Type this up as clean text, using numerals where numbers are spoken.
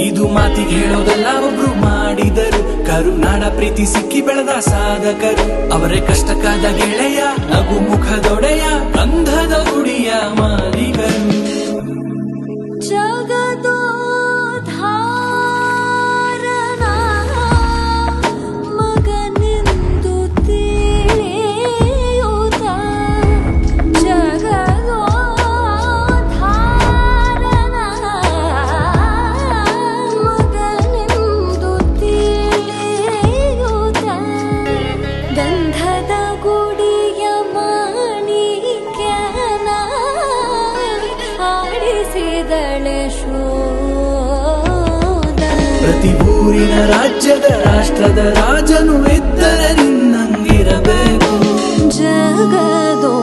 ಇದು ಮಾತಿಗೆ ಹೇಳೋದಲ್ಲ, ಒಬ್ರು ಮಾಡಿದರು. ಕರುನಾಡ ಪ್ರೀತಿ ಸಿಕ್ಕಿ ಬೆಳೆದ ಸಾಧಕರು, ಅವರೇ ಕಷ್ಟಕ್ಕಾದ ಗೆಳೆಯ, ನಗು ಮುಖದೊಡೆಯ, ಗಂಧದ ಗುಡಿಯ ಮಾಲೀಕರು. ಪ್ರತಿ ಊರಿನ ರಾಜ್ಯದ ರಾಷ್ಟ್ರದ ರಾಜನು ಇದ್ದರೆ ನಿನ್ನಂಗಿರಬೇಕು. ಜಗದೋ